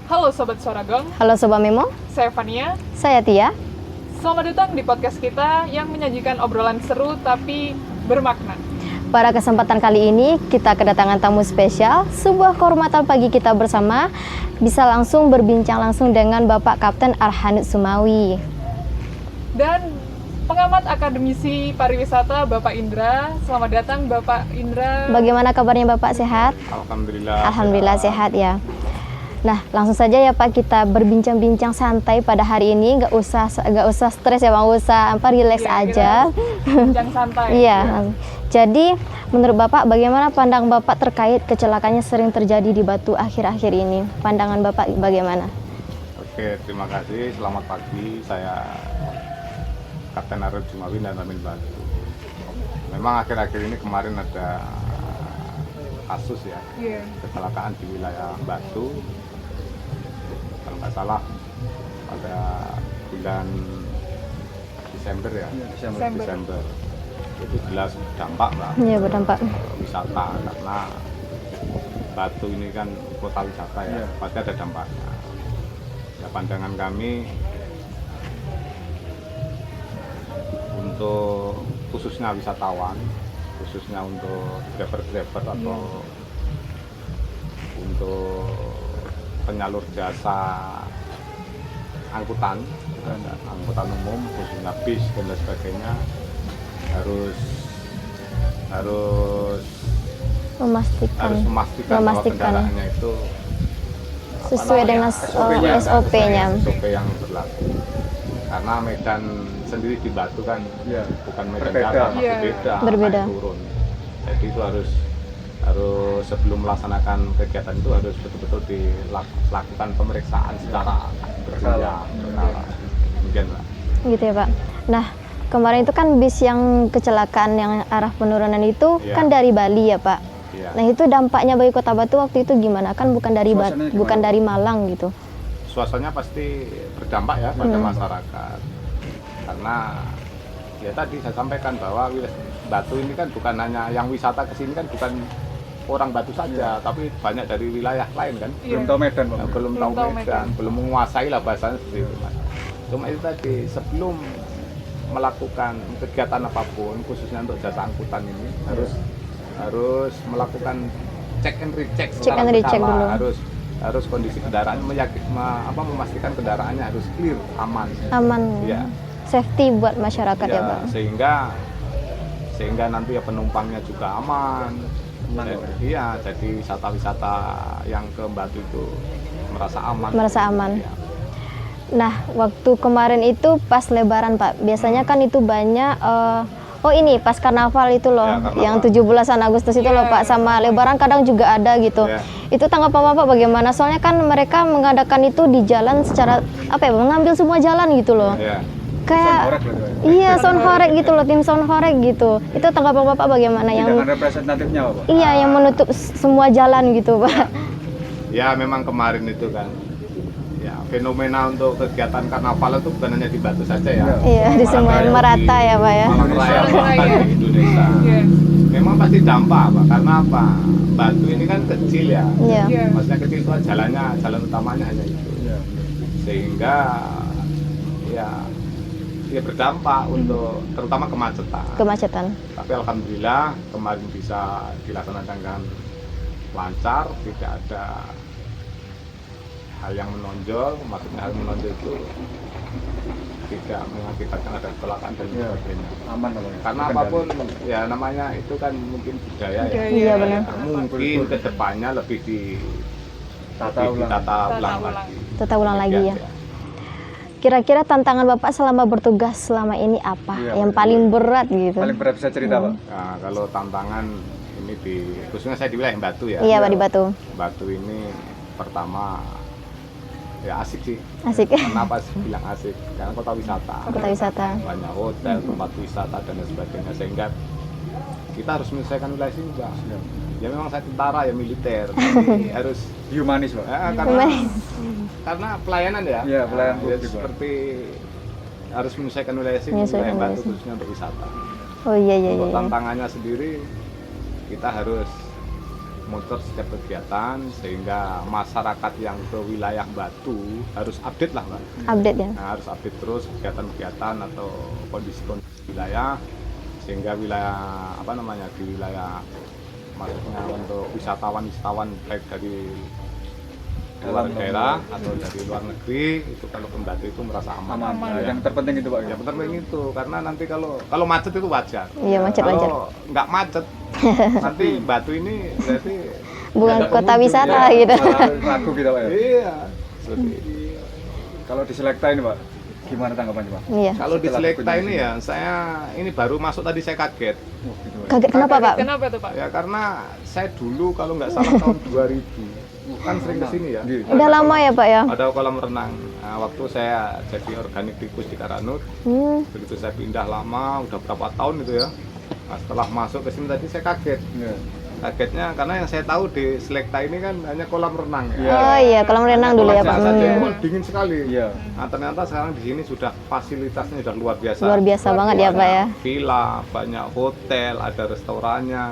Halo Sobat Soragong, Halo Sobat Memo, saya Fania. saya Tia. Selamat datang di podcast kita yang menyajikan obrolan seru tapi bermakna. Pada kesempatan kali ini kita kedatangan tamu spesial, sebuah kehormatan bagi kita bersama bisa langsung berbincang langsung dengan Bapak Kapten Arhanud Sumawi. Dan pengamat akademisi pariwisata Bapak Indra. Selamat datang Bapak Indra. Bagaimana kabarnya Bapak, sehat? Alhamdulillah. Alhamdulillah sehat ya. Nah, langsung saja ya Pak, kita berbincang-bincang santai pada hari ini, nggak usah stres ya Bang, relax Ya, aja. Bincang santai. Iya. Jadi, menurut Bapak bagaimana pandangan Bapak terkait kecelakaannya sering terjadi di Batu akhir-akhir ini? Pandangan Bapak bagaimana? Oke, terima kasih. Selamat pagi. Saya Kapten Arhanud Sumawi dan Ramin Batu. Memang akhir-akhir ini kemarin ada kasus ya, Iya. kecelakaan di wilayah Batu. Kalau nggak salah pada bulan Desember ya, Desember. Itu jelas dampak lah. Iya, berdampak. Wisata, karena Batu ini kan kota wisata ya, pasti ada dampaknya. Ya, pandangan kami untuk khususnya wisatawan, khususnya untuk driver atau untuk penyalur jasa angkutan umum, khususnya bis dan lain sebagainya, harus memastikan bahwa kendaraannya itu sesuai dengan SOP-nya. SOP yang berlaku. Karena medan sendiri di Batu kan bukan medan datar, Berbeda. naik turun. Jadi itu harus sebelum melaksanakan kegiatan itu harus betul-betul dilakukan pemeriksaan secara berkala. Mungkin lah. Gitu ya Pak. Nah, kemarin itu kan bis yang kecelakaan yang arah penurunan itu kan dari Bali ya Pak. Iya. Nah, itu dampaknya bagi Kota Batu waktu itu gimana? Kan bukan dari Malang gitu. Suasananya pasti berdampak ya pada masyarakat, karena ya tadi saya sampaikan bahwa Batu ini kan bukan hanya yang wisata ke sini, kan bukan orang Batu saja, tapi banyak dari wilayah lain kan. Iya. Belum tahu Medan, belum menguasai lah bahasanya seperti itu Mas. Cuma itu tadi, sebelum melakukan kegiatan apapun, khususnya untuk jasa angkutan ini harus melakukan check and recheck dulu. Harus kondisi kendaraan, memastikan kendaraannya harus clear, aman, ya. Safety buat masyarakat ya Pak. Sehingga nanti ya penumpangnya juga aman. Iya, jadi wisata-wisata yang ke Batu itu merasa aman. Ya. Nah, waktu kemarin itu pas Lebaran Pak, biasanya kan itu banyak ini pas karnaval itu loh, yang 17-an Agustus itu loh Pak, sama Lebaran kadang juga ada gitu. Itu tanggapan Bapak bagaimana? Soalnya kan mereka mengadakan itu di jalan secara mengambil semua jalan gitu loh. Kayak sound horeg gitu loh, tim sound horeg gitu. Itu tanggapan Bapak bagaimana? Yang representatifnya apa? Iya, yang menutup semua jalan gitu Pak. Ya memang kemarin itu kan, ya fenomena untuk kegiatan karnaval itu bukan hanya di Batu saja ya. Iya, di semua merata ya Pak ya. Malang Raya bahkan di Indonesia. Iya. Memang pasti dampak Pak, karena apa? Batu ini kan kecil ya. Iya. Maksudnya kecil itu jalan utamanya hanya itu. Sehingga ya berdampak untuk terutama kemacetan. Tapi alhamdulillah kemarin bisa dilaksanakan dengan lancar, tidak ada hal yang menonjol. Maksudnya hal menonjol itu tidak mengakibatkan ada kecelakaan dan sebagainya. Aman namanya. Karena apapun ya namanya itu kan mungkin budaya ya. Iya benar. Mungkin kedepannya lebih ditata ulang lagi ya. Kira-kira tantangan Bapak selama bertugas selama ini apa? Yang paling berat gitu? Paling berat bisa cerita Pak? Nah, kalau tantangan ini khususnya saya di wilayah Batu ya. Iya Pak, di Batu. Batu ini pertama ya asik sih. Asik. Kenapa sih bilang asik? Karena kota wisata. Banyak hotel, tempat wisata dan sebagainya, sehingga kita harus menyelesaikan wilayah sini Pak. Ya memang saya tentara ya militer, tapi harus humanis Pak. Karena pelayanan ya. Iya, pelayanan ya, seperti harus menyelesaikan wilayah sini, wilayah Batu khususnya untuk wisata. Oh iya. Untuk tantangannya sendiri kita harus monitor setiap kegiatan, sehingga masyarakat yang ke wilayah Batu harus update lah Mbak. Update ya. Nah, harus update terus kegiatan-kegiatan atau kondisi-kondisi wilayah, sehingga wilayah di wilayah maksudnya untuk wisatawan baik dari luar daerah atau dari luar negeri itu kalau ke Batu itu merasa aman. Nah, yang terpenting itu Pak. Ya penting itu, karena nanti kalau macet itu wajar. Iya, macet wajar. Kalau nggak macet nanti Batu ini berarti Bukan nggak ada kota pengunjung. wisata Ya. gitu. Malah ragu kita Pak ya. Iya. Seperti itu. Kalau di Selekta ini Pak, gimana tanggapannya Pak? Iya. Kalau di Setelah Selekta berkunjung ini ya, saya ini baru masuk tadi saya kaget. Oh, gitu, Pak. Kaget kenapa Pak? Kenapa tuh Pak? Ya karena saya dulu kalau nggak salah tahun 2000 kan sering kesini ya. Iya. Udah lama ya Pak ya? Ada kolam renang. Nah, waktu saya jadi organik tikus di Karanut, begitu saya pindah lama, udah berapa tahun itu ya. Nah, setelah masuk ke sini tadi saya kaget. Iya. Kagetnya karena yang saya tahu di Selekta ini kan hanya kolam renang ya. Oh iya, kolam renang dulu ya Pak. Kolam saja itu kan dingin sekali. Iya. Nah, ternyata sekarang di sini sudah fasilitasnya sudah luar biasa. Luar biasa banget ya Pak ya. Villa, banyak hotel, ada restorannya.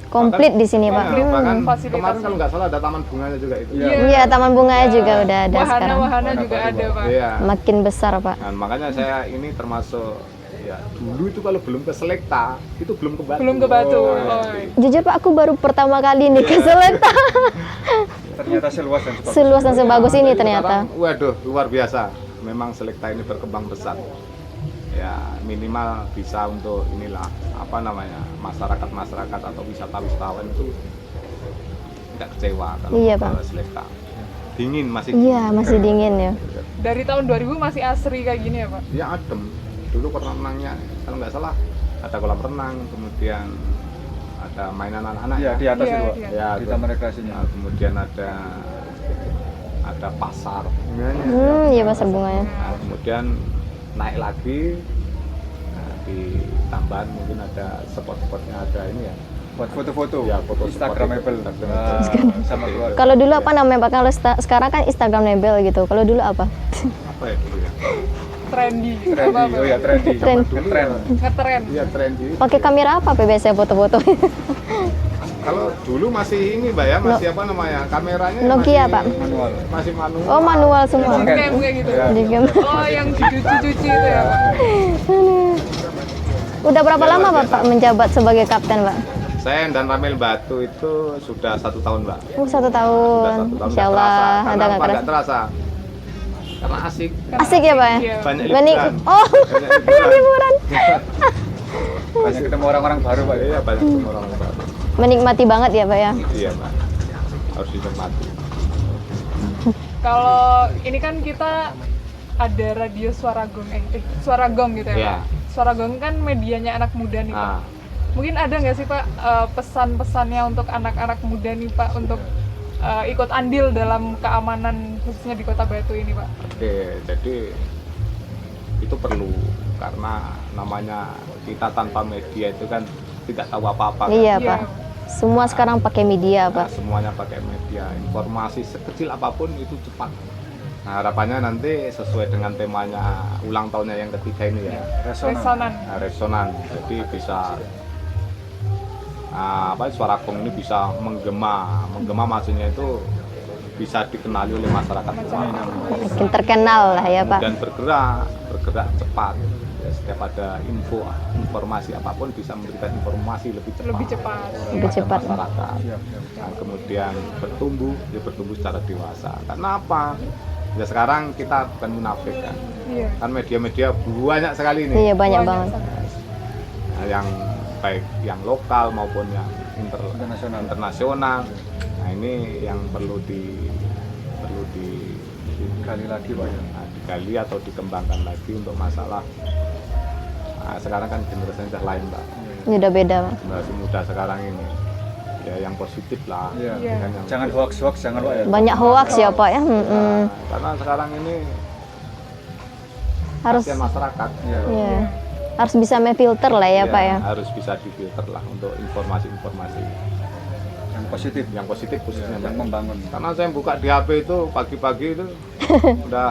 Komplit di sini Pak. Iya, bahkan Fasilitasnya. kemarin kalau nggak salah ada taman bunganya juga itu. Iya. Iya, taman bunganya juga udah ada sekarang. Wahana juga ada Pak. Iya. Makin besar Pak. Nah, makanya saya ini termasuk ya dulu itu kalau belum ke Selekta itu belum ke Batu. Belum ke Batu. Oh, Oh. Jujur Pak, aku baru pertama kali nih ke Selekta. Ternyata seluas dan sebagus. Seluas dan sebagus ini Jadi ternyata. sekarang, waduh, luar biasa. Memang Selekta ini berkembang pesat. Ya minimal bisa untuk inilah masyarakat atau wisatawan itu tidak kecewa kalau Iya, ke Pak. Selekta. Dingin masih. Iya, masih dingin ya. Dari tahun 2000 masih asri kayak gini ya Pak? Ya adem. Dulu kolam renangnya kalau nggak salah ada kolam renang, kemudian ada mainan anak-anak. Iya, di atas Iya, itu Pak. iya. Ya, Di taman rekreasinya. Nah, kemudian ada pasar bunganya. Iya pasar bunganya. Nah, kemudian naik lagi, nah, di tambahan mungkin ada spot-spotnya, ada ini ya. Buat foto-foto. Ya, foto Instagramable. Instagramable. Sama keluarga. Kalau dulu apa namanya Pak? Kalau sekarang kan Instagramable gitu. Kalau dulu apa? Apa ya dulu ya? Trendy. Trendy. Apa-apa. Oh ya, trendy. Tren. Ngetren. Ngetren. Iya trendy. Pakai kamera apa Pak biasanya foto-foto? Kalau dulu masih ini Mbak ya, masih apa namanya? Kameranya Nokia, masih, Pak. Manual. Masih manual. Oh, manual semua. Cam kayak gitu. Ya. Di game. Oh, yang cuci-cuci itu ya Pak? Udah berapa Ya, lama luar Bapak menjabat sebagai kapten Pak? Saya dan Ramil Batu itu sudah 1 tahun Mbak. 1 Sudah tahun. 1 tahun. Insya Nggak Allah terasa. ada Karena nggak apa? keras. Nggak terasa. Karena asik. Asik ya Pak ya? Iya. Banyak Banyak. liburan. Oh, Banyak liburan. liburan. Banyak ketemu orang-orang baru Pak. Iya banyak ketemu orang baru. Menikmati banget ya Pak ya? Iya Mbak. Harus dinikmati. Kalau ini kan kita ada radio Suara Gong, Suara Gong gitu ya Iya. Pak? Suara Gong kan medianya anak muda nih Pak. Nah, Mungkin ada nggak sih Pak pesan-pesannya untuk anak-anak muda nih Pak untuk ikut andil dalam keamanan khususnya di Kota Batu ini Pak? oke. Jadi itu perlu karena namanya kita tanpa media itu kan tidak tahu apa-apa. Kan? Iya Iya. Pak. Semua sekarang pakai media Nah, Pak. semuanya pakai media. Informasi sekecil apapun itu cepat. Nah, harapannya nanti sesuai dengan temanya ulang tahunnya yang ketiga ini ya. Resonan. Nah, resonan. Jadi bisa Suara Gong ini bisa menggema maksudnya itu bisa dikenali oleh masyarakat luas. Makin terkenal lah ya Pak. Dan bergerak cepat. Ya, setiap ada informasi apapun bisa memberikan informasi lebih cepat. Lebih cepat. Lebih kepada cepat. masyarakat. Siap, siap. Nah, kemudian bertumbuh secara dewasa. Karena apa? Ya sekarang kita bukan munafik kan. Iya. Kan media-media banyak sekali nih. Iya banyak banget. Nah, yang baik yang lokal maupun yang internasional. Nah, ini yang perlu Gali lagi Pak ya. digali atau dikembangkan lagi untuk masalah. Nah, sekarang kan generasinya sudah lain Pak. Ini udah beda Pak. Generasi muda sekarang ini ya yang positif lah. Iya. Iya. Kan yang Jangan hoax, jangan Pak ya. Banyak hoax ya Pak ya. Nah, karena sekarang ini Harus kasihan masyarakat. Iya. ya. Harus bisa memfilter lah ya Iya, Pak ya. harus bisa difilter lah untuk informasi-informasi Yang positif. yang positif khususnya Yang Mbak. membangun. Karena saya buka di HP itu pagi-pagi itu udah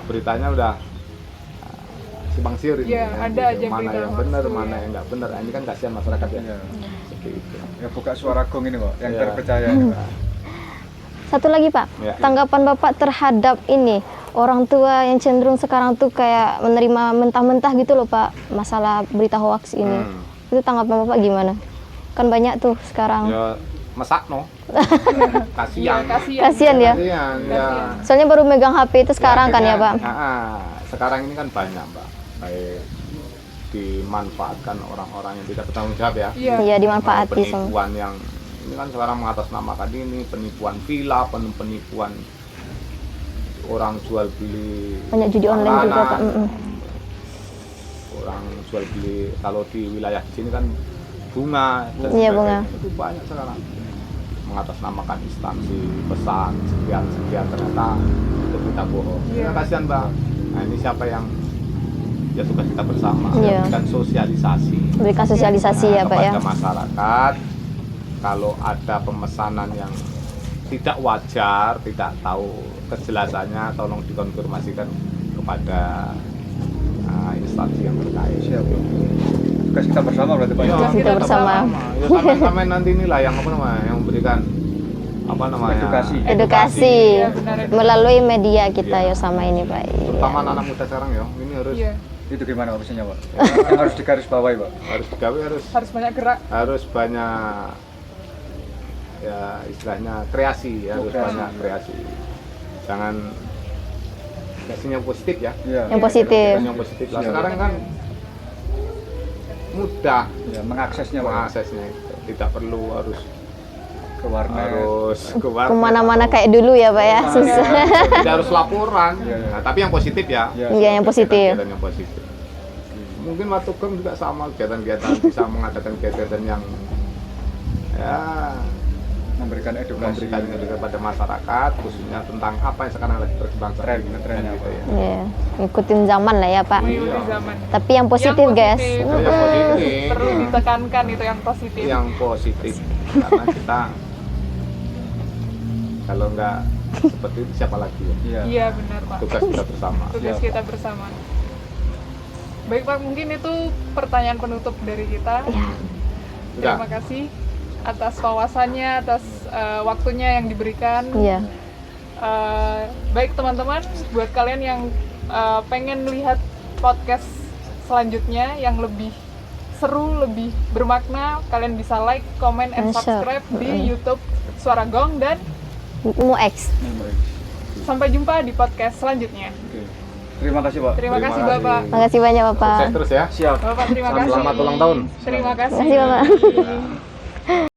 beritanya udah simpang siur ini. Iya, kan, ada gitu. aja Mana berita yang hoax benar, tuh, mana ya. yang nggak benar. Nah, ini kan kasihan masyarakat ya. Iya. seperti itu. Ya buka suara gong ini Pak, yang Ya. terpercaya ini Pak. Satu lagi Pak, Ya. tanggapan Bapak terhadap ini orang tua yang cenderung sekarang tuh kayak menerima mentah-mentah gitu loh Pak, masalah berita hoax ini. Itu tanggapan Bapak gimana? Kan banyak tuh sekarang. Ya masak no. Kasihan. Kasihan ya. Kasihan, ya. Soalnya baru megang HP itu sekarang kan ya Pak. Sekarang ini kan banyak Mbak, baik dimanfaatkan orang-orang yang tidak bertanggung jawab ya. Iya, dimanfaati sama. Penipuan yang ini kan sekarang mengatasnamakan ini penipuan villa, penipuan orang jual beli Banyak judi online juga Pak. makanan, orang jual beli kalau di wilayah di sini kan bunga dan Iya, sebagainya. bunga. Itu banyak sekarang mengatasnamakan instansi pesan sekian ternyata itu berita bohong. Iya. Kasihan Mbak. Nah ini siapa yang ya tugas kita bersama Iya. dan sosialisasi Berikan sosialisasi ya Pak ya. kepada masyarakat. Kalau ada pemesanan yang tidak wajar, tidak tahu kejelasannya, tolong dikonfirmasikan kepada instansi yang terkait. Siap. Tugas kita bersama berarti Pak. Iya, Tugas kita bersama. Ya sampai nanti inilah yang apa namanya, yang memberikan apa namanya Edukasi Iya, benar. melalui media kita Iya. ya sama ini Pak. Terutama anak muda sekarang ya, ini harus Iya, Itu gimana opsinya Pak? Yang harus digarisbawahi Pak. harus digawe harus banyak gerak. harus banyak ya istilahnya kreasi, harus Kreasi. banyak kreasi. Jangan kreasinya positif ya. Iya. Yang positif. Yang positif lah. Iya. Sekarang kan mudah Ya, mengaksesnya Pak. mengaksesnya itu. Tidak perlu harus Ke warnet. ke warnet Kemana-mana atau- kayak dulu ya Pak ya. Susah. tidak harus laporan. Iya, iya. Nah, tapi yang positif ya. Iya. Iya yang positif. Kegiatan yang positif. Mungkin waktu Gem juga sama kegiatan-kegiatan bisa mengadakan kegiatan yang ya Memberikan edukasi. memberikan edukasi kepada masyarakat khususnya tentang apa yang sekarang lagi berkembang saat ini. Trennya, gitu ya. Iya, ngikutin zaman lah ya Pak. Mengikuti zaman. Tapi yang positif guys. Itu yang positif. Perlu ditekankan itu yang positif. Yang positif karena kita kalau nggak seperti itu siapa lagi ya? Iya. Iya, benar Pak. Tugas kita bersama. Tugas Siap. kita bersama. Baik Pak, mungkin itu pertanyaan penutup dari kita. Ya, Terima kasih atas wawasannya, atas waktunya yang diberikan. iya. Baik teman-teman, buat kalian yang pengen melihat podcast selanjutnya yang lebih seru, lebih bermakna, kalian bisa like, comment, and And share. subscribe di YouTube Suara Gong, dan Mu X. Baik. sampai jumpa di podcast selanjutnya. Oke. Terima kasih Pak. Terima kasih kasih. Bapak. Makasih banyak Bapak. Sukses terus ya. Siap. Bapak terima kasih. Selamat ulang tahun. Terima kasih. Makasih Bapak.